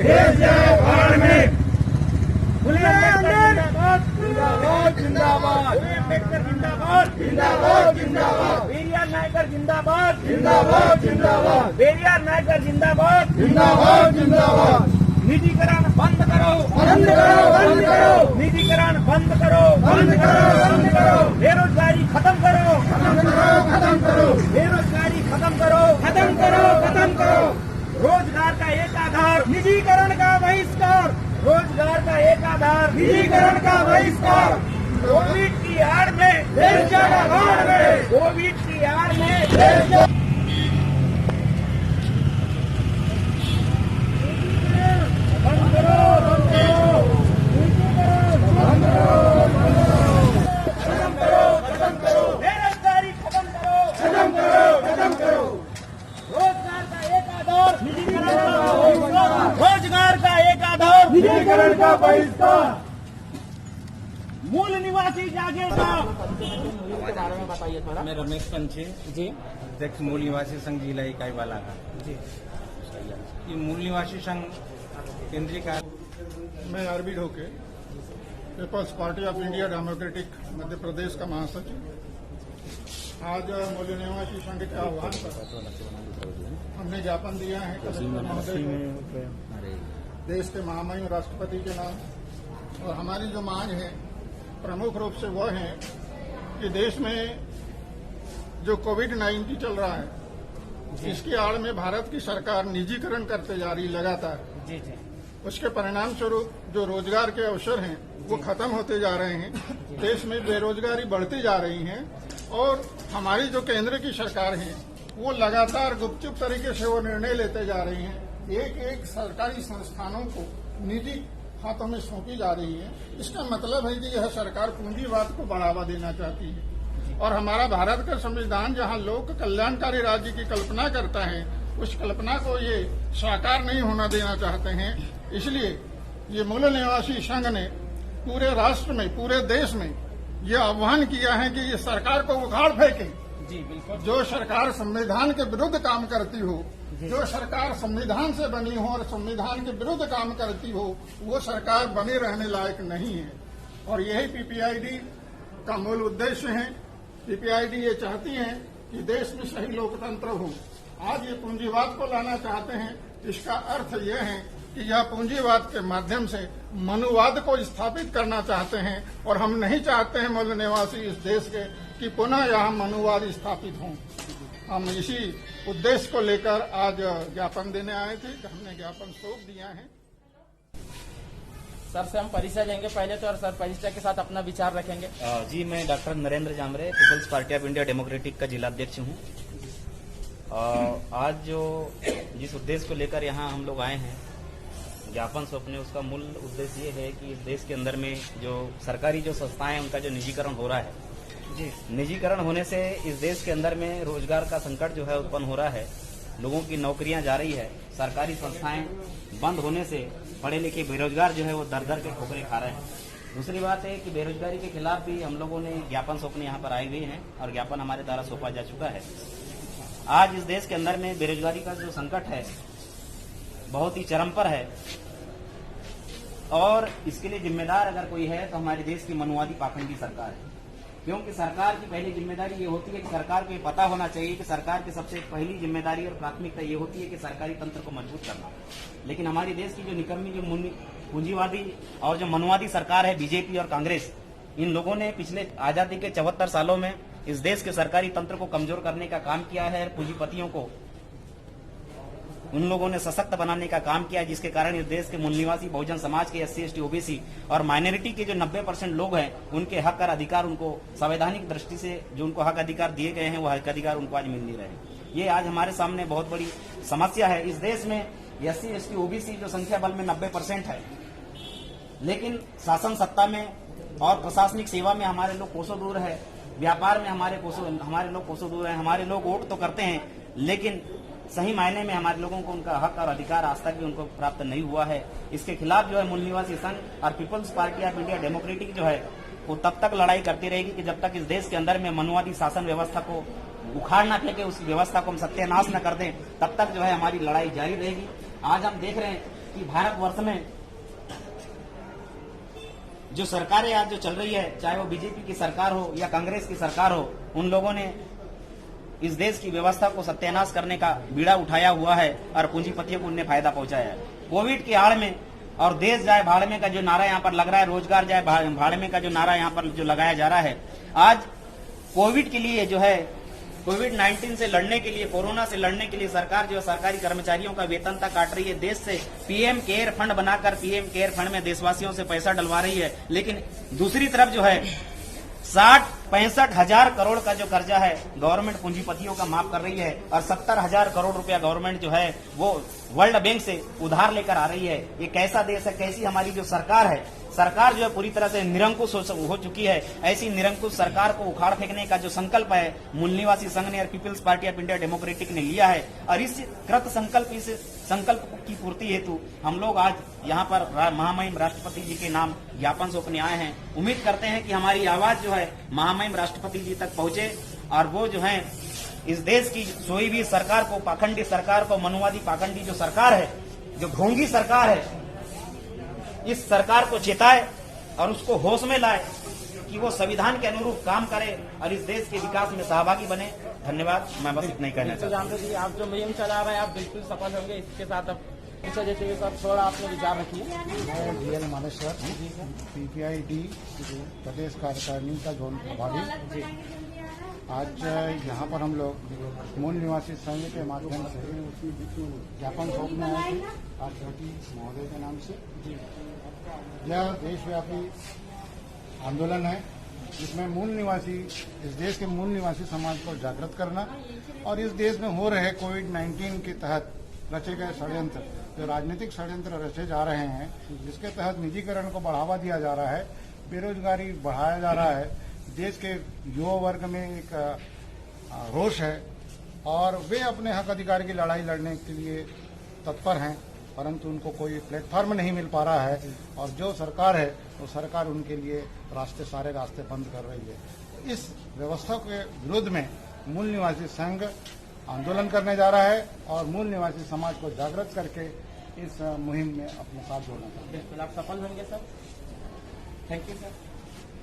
देश जाए भाड़ में। जिंदाबाद जिंदाबाद, अम्बेडकर जिंदाबाद जिंदाबाद जिंदाबाद, पेरियार नायकर जिंदाबाद जिंदाबाद जिंदाबाद, पेरियार नायकर जिंदाबाद जिंदाबाद जिंदाबाद। निजीकरण बंद करो बंद करो बंद करो, निजीकरण बंद करो बंद करो बंद करो, बेरोजगारी खत्म करो खत्म करो खत्म करो, बेरोजगारी खत्म करो खत्म करो खत्म करो। रोजगार का एक आधार निजीकरण का बहिष्कार, रोजगार का एक आधार निजीकरण का बहिष्कार। कोविड की आड़ में देश जाएगा भाड़ में, कोविड की आड़ में देश जा... बंद करो बंद करो, बंद करो खत्म करो खत्म करो, बेरोजगारी खत्म करो खत्म करो खत्म करो। रोजगार का एक आधार निजीकरण का बहिष्कार, रोजगार का एक आधार निजीकरण का बहिष्कार। मूल निवासी जागेगा। बताइए थोड़ा। मैं रमेश पंचे जी अध्यक्ष मूल निवासी संघ जिला इकाई बालाघाट। जी ये मूल निवासी संघ केंद्रीय कार्य। मैं RB Dhoke, People's Party of India Democratic Madhya Pradesh का महासचिव। आज मूल निवासी संघ के आह्वान पर हमने ज्ञापन दिया है कलेक्टर महोदय को, देश के महामहिम राष्ट्रपति के नाम। और हमारी जो मांग है प्रमुख रूप से वह है कि देश में जो कोविड-19 चल रहा है, इसकी आड़ में भारत की सरकार निजीकरण करते जा रही लगातार। जी जी उसके परिणाम स्वरूप जो रोजगार के अवसर हैं वो खत्म होते जा रहे हैं, देश में बेरोजगारी बढ़ती जा रही है। और हमारी जो केंद्र की सरकार है वो लगातार गुपचुप तरीके से वो निर्णय लेते जा रही हैं, एक एक सरकारी संस्थानों को निजी हाथों में सौंपी जा रही है। इसका मतलब है कि यह सरकार पूंजीवाद को बढ़ावा देना चाहती है। और हमारा भारत का संविधान जहां लोक कल्याणकारी राज्य की कल्पना करता है, उस कल्पना को ये साकार नहीं होना देना चाहते हैं। इसलिए ये मूल निवासी संघ ने पूरे राष्ट्र में, पूरे देश में ये आह्वान किया है कि ये सरकार को उखाड़ फेंके। जी बिल्कुल। जो सरकार संविधान के विरुद्ध काम करती हो, जो सरकार संविधान से बनी हो और संविधान के विरुद्ध काम करती हो, वो सरकार बने रहने लायक नहीं है। और यही पीपीआईडी का मूल उद्देश्य है। पीपीआईडी ये चाहती है कि देश में सही लोकतंत्र हो। आज ये पूंजीवाद को लाना चाहते हैं। इसका अर्थ यह है कि यह पूंजीवाद के माध्यम से मनुवाद को स्थापित करना चाहते हैं। और हम नहीं चाहते हैं मूल निवासी इस देश के कि पुनः यहाँ मनुवाद स्थापित हों। हम इसी उद्देश्य को लेकर आज ज्ञापन देने आए थे। हमने ज्ञापन सौंप दिया है। सर से हम परिचय लेंगे पहले तो, और सर परिचय के साथ अपना विचार रखेंगे। जी, मैं doctor Narendra Jamre, People's Party of India Democratic का जिलाध्यक्ष हूँ। आज जो जिस उद्देश्य को लेकर यहाँ हम लोग आए हैं ज्ञापन सौंपने, उसका मूल उद्देश्य ये है कि देश के अंदर में जो सरकारी जो संस्थाएं हैं उनका जो निजीकरण हो रहा है, जी निजीकरण होने से इस देश के अंदर में रोजगार का संकट जो है उत्पन्न हो रहा है। लोगों की नौकरियां जा रही है, सरकारी संस्थाएं बंद होने से पढ़े लिखे बेरोजगार जो है वो दर दर के ठोकरें खा रहे हैं। दूसरी बात है कि बेरोजगारी के खिलाफ भी हम लोगों ने ज्ञापन सौंपने यहाँ पर आए हुए हैं और ज्ञापन हमारे द्वारा सौंपा जा चुका है। आज इस देश के अंदर में बेरोजगारी का जो संकट है बहुत ही चरम पर है और इसके लिए जिम्मेदार अगर कोई है तो हमारे देश की मनुवादी पाखंडी सरकार है। क्योंकि सरकार की पहली जिम्मेदारी ये होती है कि सरकार को ये पता होना चाहिए कि सरकार की सबसे पहली जिम्मेदारी और प्राथमिकता ये होती है कि सरकारी तंत्र को मजबूत करना। लेकिन हमारे देश की जो निकम्मी जो पूंजीवादी और जो मनुवादी सरकार है, बीजेपी और कांग्रेस, इन लोगों ने पिछले आजादी के 74 सालों में इस देश के सरकारी तंत्र को कमजोर करने का काम किया है। पूंजीपतियों को उन लोगों ने सशक्त बनाने का काम किया, जिसके कारण इस देश के मूल निवासी बहुजन समाज के SC, ST, OBC और माइनॉरिटी के जो 90% लोग हैं उनके हक और अधिकार, उनको संवैधानिक दृष्टि से जो उनको हक अधिकार दिए गए हैं वो हक अधिकार उनको आज मिल नहीं रहे। ये आज हमारे सामने बहुत बड़ी समस्या है। इस देश में SC, ST, OBC जो संख्या बल में 90% है, लेकिन शासन सत्ता में और प्रशासनिक सेवा में हमारे लोग कोसों दूर है। व्यापार में हमारे लोग कोसों दूर है। हमारे लोग वोट तो करते हैं, लेकिन सही मायने में हमारे लोगों को उनका हक और अधिकार आज तक भी उनको प्राप्त नहीं हुआ है। इसके खिलाफ जो है मूल निवासी संघ और Peoples Party of India Democratic जो है वो तब तक लड़ाई करती रहेगी कि जब तक इस देश के अंदर में मनुवादी शासन व्यवस्था को उखाड़ ना फेंके, उस व्यवस्था को हम सत्यानाश न कर दें, तब तक जो है हमारी लड़ाई जारी रहेगी। आज हम देख रहे हैं कि भारतवर्ष में जो सरकारें आज जो चल रही है, चाहे वो बीजेपी की सरकार हो या कांग्रेस की सरकार हो, उन लोगों ने इस देश की व्यवस्था को सत्यानाश करने का बीड़ा उठाया हुआ है और पूंजीपतियों को उन्हें फायदा पहुंचाया है। कोविड की आड़ में और देश जाए भाड़ में का जो नारा यहाँ पर लग रहा है, रोजगार जाए भाड़ में का जो नारा यहाँ पर जो लगाया जा रहा है, आज कोविड के लिए जो है, कोविड-19 से लड़ने के लिए, कोरोना से लड़ने के लिए सरकार जो है सरकारी कर्मचारियों का वेतन तक काट रही है। देश से पीएम केयर फंड बनाकर पीएम केयर फंड में देशवासियों से पैसा डलवा रही है। लेकिन दूसरी तरफ जो है 65 हजार करोड़ का जो कर्जा है गवर्नमेंट पूंजीपतियों का माफ कर रही है और 70 हजार करोड़ रुपया गवर्नमेंट जो है वो वर्ल्ड बैंक से उधार लेकर आ रही है। ये कैसा देश है, कैसी हमारी जो सरकार है, सरकार जो है पूरी तरह से निरंकुश हो चुकी है। ऐसी निरंकुश सरकार को उखाड़ फेंकने का जो संकल्प है मूल निवासी संघ ने और Peoples Party of India Democratic ने लिया है और इस कृत संकल्प, इस संकल्प की पूर्ति हेतु हम लोग आज यहाँ पर महामहिम राष्ट्रपति जी के नाम ज्ञापन सौंपने आए हैं। उम्मीद करते हैं कि हमारी आवाज जो है महामहिम राष्ट्रपति जी तक पहुंचे और वो जो है इस देश की सोई भी सरकार को, पाखंडी सरकार को, मनुवादी पाखंडी जो सरकार है, जो ढोंगी सरकार है, इस सरकार को चेताए और उसको होश में लाए कि वो संविधान के अनुरूप काम करे और इस देश के विकास में सहभागी बने। धन्यवाद। मैं बस इतना ही कहना चाहता हूँ। जानते आप जो मुहिम चला रहे हैं आप बिल्कुल सफल होंगे। इसके साथ अब पीछे जैसे हुए सब थोड़ा आपने विचार रखिए। मैं DL मानेश्वर, PPID प्रदेश कार्यकारिणी का जोन प्रभारी। आज यहाँ पर हम लोग मूल निवासी संघ के माध्यम से ज्ञापन सौंपने आए थे राष्ट्रपति महोदय के नाम से। यह देशव्यापी आंदोलन है जिसमें मूल निवासी, इस देश के मूल निवासी समाज को जागृत करना और इस देश में हो रहे कोविड-19 के तहत रचे गए षड्यंत्र, जो राजनीतिक षड्यंत्र रचे जा रहे हैं, जिसके तहत निजीकरण को बढ़ावा दिया जा रहा है, बेरोजगारी बढ़ाया जा रहा है, देश के युवा वर्ग में एक रोष है और वे अपने हक अधिकार की लड़ाई लड़ने के लिए तत्पर हैं, परंतु उनको कोई प्लेटफॉर्म नहीं मिल पा रहा है और जो सरकार है वो सरकार उनके लिए सारे रास्ते बंद कर रही है। इस व्यवस्था के विरुद्ध में मूल निवासी संघ आंदोलन करने जा रहा है और मूल निवासी समाज को जागृत करके इस मुहिम में अपने साथ जोड़ना चाहते हैं। बिल्कुल आप सफल होंगे सर। Thank you sir.